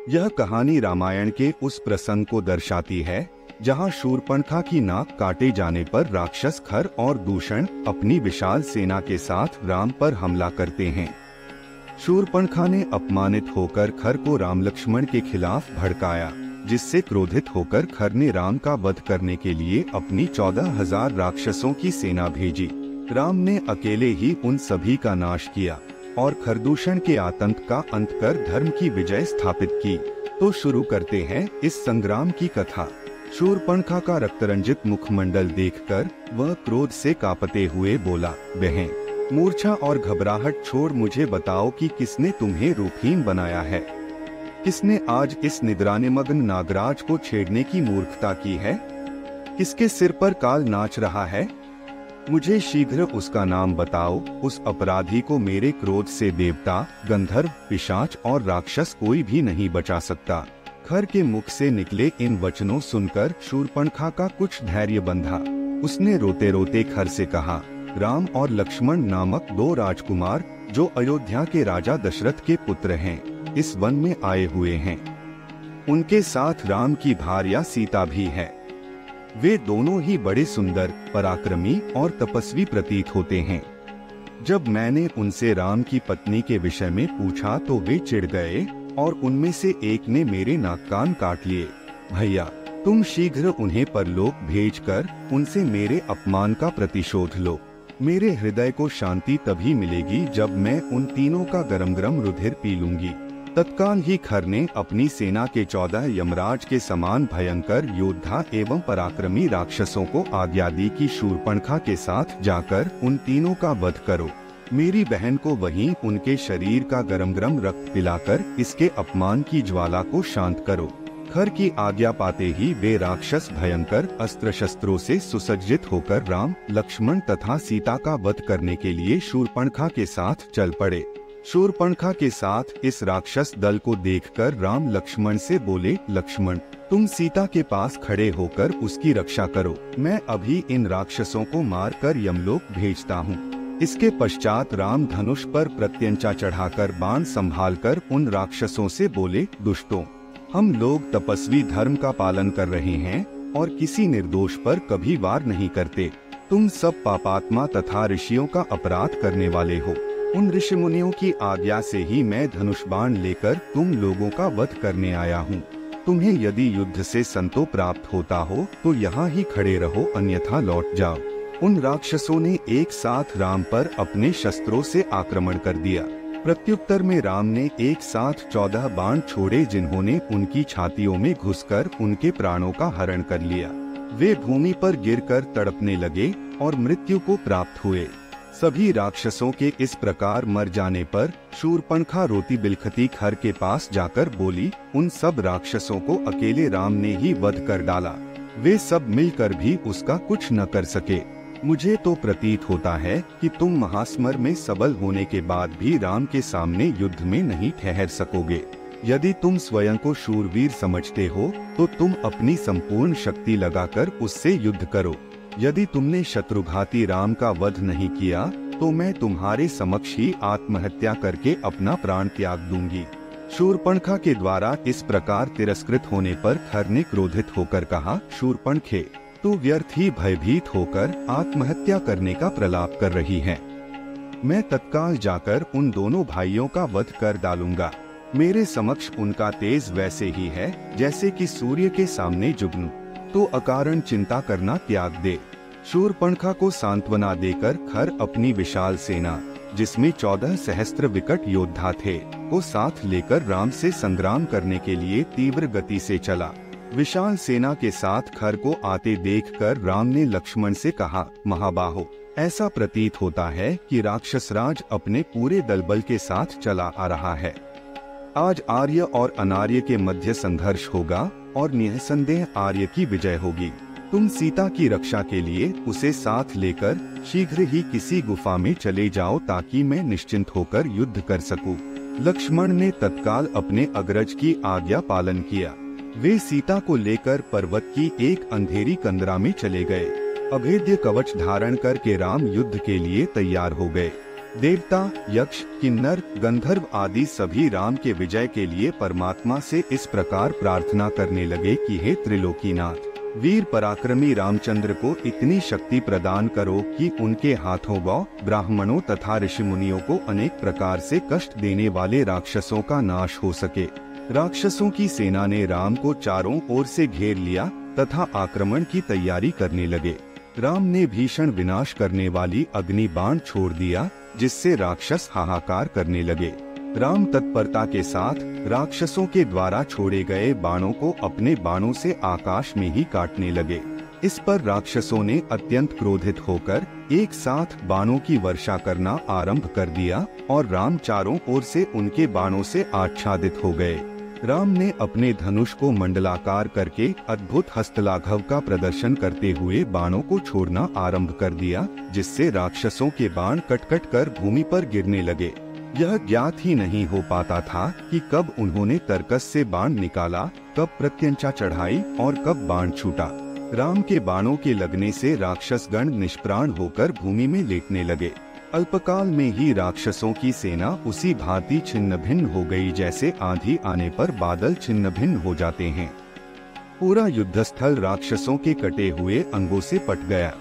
यह कहानी रामायण के उस प्रसंग को दर्शाती है जहां शूर्पणखा की नाक काटे जाने पर राक्षस खर और दूषण अपनी विशाल सेना के साथ राम पर हमला करते हैं। शूर्पणखा ने अपमानित होकर खर को राम लक्ष्मण के खिलाफ भड़काया, जिससे क्रोधित होकर खर ने राम का वध करने के लिए अपनी 14,000 राक्षसों की सेना भेजी। राम ने अकेले ही उन सभी का नाश किया और खरदूषण के आतंक का अंत कर धर्म की विजय स्थापित की। तो शुरू करते हैं इस संग्राम की कथा। शूर्पणखा का रक्तरंजित मुखमंडल देखकर वह क्रोध से कांपते हुए बोला, बहन, मूर्छा और घबराहट छोड़ मुझे बताओ कि किसने तुम्हें रूपहीन बनाया है। किसने आज इस निद्रानिमग्न नागराज को छेड़ने की मूर्खता की है? किसके सिर पर काल नाच रहा है? मुझे शीघ्र उसका नाम बताओ। उस अपराधी को मेरे क्रोध से देवता, गंधर्व, पिशाच और राक्षस कोई भी नहीं बचा सकता। खर के मुख से निकले इन वचनों सुनकर शूर्पणखा का कुछ धैर्य बंधा। उसने रोते रोते खर से कहा, राम और लक्ष्मण नामक 2 राजकुमार जो अयोध्या के राजा दशरथ के पुत्र हैं, इस वन में आए हुए हैं। उनके साथ राम की भार्या सीता भी है। वे दोनों ही बड़े सुंदर, पराक्रमी और तपस्वी प्रतीत होते हैं। जब मैंने उनसे राम की पत्नी के विषय में पूछा तो वे चिढ़ गए और उनमें से एक ने मेरे नाक कान काट लिए। भैया, तुम शीघ्र उन्हें परलोक भेजकर उनसे मेरे अपमान का प्रतिशोध लो। मेरे हृदय को शांति तभी मिलेगी जब मैं उन तीनों का गरम गरम रुधिर पी लूंगी। तत्काल ही खर ने अपनी सेना के 14 यमराज के समान भयंकर योद्धा एवं पराक्रमी राक्षसों को आज्ञा दी कि शूर्पणखा के साथ जाकर उन तीनों का वध करो। मेरी बहन को वहीं उनके शरीर का गरम गरम रक्त पिलाकर इसके अपमान की ज्वाला को शांत करो। खर की आज्ञा पाते ही वे राक्षस भयंकर अस्त्र शस्त्रों से सुसज्जित होकर राम, लक्ष्मण तथा सीता का वध करने के लिए शूर्पणखा के साथ चल पड़े। शूर्पणखा के साथ इस राक्षस दल को देखकर राम लक्ष्मण से बोले, लक्ष्मण, तुम सीता के पास खड़े होकर उसकी रक्षा करो। मैं अभी इन राक्षसों को मारकर यमलोक भेजता हूँ। इसके पश्चात राम धनुष पर प्रत्यंचा चढ़ाकर बाण संभालकर उन राक्षसों से बोले, दुष्टों, हम लोग तपस्वी धर्म का पालन कर रहे हैं और किसी निर्दोष पर कभी वार नहीं करते। तुम सब पापात्मा तथा ऋषियों का अपराध करने वाले हो। उन ऋषि मुनियों की आज्ञा से ही मैं धनुष बाण लेकर तुम लोगों का वध करने आया हूँ। तुम्हें यदि युद्ध से संतोष प्राप्त होता हो तो यहाँ ही खड़े रहो, अन्यथा लौट जाओ। उन राक्षसों ने एक साथ राम पर अपने शस्त्रों से आक्रमण कर दिया। प्रत्युत्तर में राम ने एक साथ 14 बाण छोड़े, जिन्होंने उनकी छातियों में घुसकर उनके प्राणों का हरण कर लिया। वे भूमि पर गिरकर तड़पने लगे और मृत्यु को प्राप्त हुए। सभी राक्षसों के इस प्रकार मर जाने पर शूर्पणखा रोती बिलखती खर के पास जाकर बोली, उन सब राक्षसों को अकेले राम ने ही वध कर डाला। वे सब मिलकर भी उसका कुछ न कर सके। मुझे तो प्रतीत होता है कि तुम महास्मर में सबल होने के बाद भी राम के सामने युद्ध में नहीं ठहर सकोगे। यदि तुम स्वयं को शूरवीर समझते हो तो तुम अपनी संपूर्ण शक्ति लगाकर उससे युद्ध करो। यदि तुमने शत्रुघाती राम का वध नहीं किया तो मैं तुम्हारे समक्ष ही आत्महत्या करके अपना प्राण त्याग दूंगी। शूर्पणखा के द्वारा इस प्रकार तिरस्कृत होने पर खर ने क्रोधित होकर कहा, शूर्पणखे, तू व्यर्थ ही भयभीत होकर आत्महत्या करने का प्रलाप कर रही है। मैं तत्काल जाकर उन दोनों भाइयों का वध कर डालूंगा। मेरे समक्ष उनका तेज वैसे ही है जैसे कि सूर्य के सामने जुगनू। तो अकारण चिंता करना त्याग दे। शूर्पणखा को सांत्वना देकर खर अपनी विशाल सेना, जिसमें 14 सहस्त्र विकट योद्धा थे, को साथ लेकर राम से संग्राम करने के लिए तीव्र गति से चला। विशाल सेना के साथ खर को आते देखकर राम ने लक्ष्मण से कहा, महाबाहो, ऐसा प्रतीत होता है कि राक्षसराज अपने पूरे दलबल के साथ चला आ रहा है। आज आर्य और अनार्य के मध्य संघर्ष होगा और निसंदेह आर्य की विजय होगी। तुम सीता की रक्षा के लिए उसे साथ लेकर शीघ्र ही किसी गुफा में चले जाओ ताकि मैं निश्चिंत होकर युद्ध कर सकूं। लक्ष्मण ने तत्काल अपने अग्रज की आज्ञा पालन किया। वे सीता को लेकर पर्वत की एक अंधेरी कंदरा में चले गए। अभेद्य कवच धारण करके राम युद्ध के लिए तैयार हो गए। देवता, यक्ष, किन्नर, गंधर्व आदि सभी राम के विजय के लिए परमात्मा से इस प्रकार प्रार्थना करने लगे कि हे त्रिलोकीनाथ, वीर पराक्रमी रामचंद्र को इतनी शक्ति प्रदान करो कि उनके हाथों गौ, ब्राह्मणों तथा ऋषि मुनियों को अनेक प्रकार से कष्ट देने वाले राक्षसों का नाश हो सके। राक्षसों की सेना ने राम को चारों ओर से घेर लिया तथा आक्रमण की तैयारी करने लगे। राम ने भीषण विनाश करने वाली अग्नि बाण छोड़ दिया, जिससे राक्षस हाहाकार करने लगे। राम तत्परता के साथ राक्षसों के द्वारा छोड़े गए बाणों को अपने बाणों से आकाश में ही काटने लगे। इस पर राक्षसों ने अत्यंत क्रोधित होकर एक साथ बाणों की वर्षा करना आरंभ कर दिया और राम चारों ओर से उनके बाणों से आच्छादित हो गए। राम ने अपने धनुष को मंडलाकार करके अद्भुत हस्तलाघव का प्रदर्शन करते हुए बाणों को छोड़ना आरंभ कर दिया, जिससे राक्षसों के बाण कट-कट कर भूमि पर गिरने लगे। यह ज्ञात ही नहीं हो पाता था कि कब उन्होंने तरकस से बाण निकाला, कब प्रत्यंचा चढ़ाई और कब बाण छूटा। राम के बाणों के लगने से राक्षस गण निष्प्राण होकर भूमि में लेटने लगे। अल्पकाल में ही राक्षसों की सेना उसी भांति छिन्न भिन्न हो गई जैसे आंधी आने पर बादल छिन्न भिन्न हो जाते हैं। पूरा युद्धस्थल राक्षसों के कटे हुए अंगों से पट गया।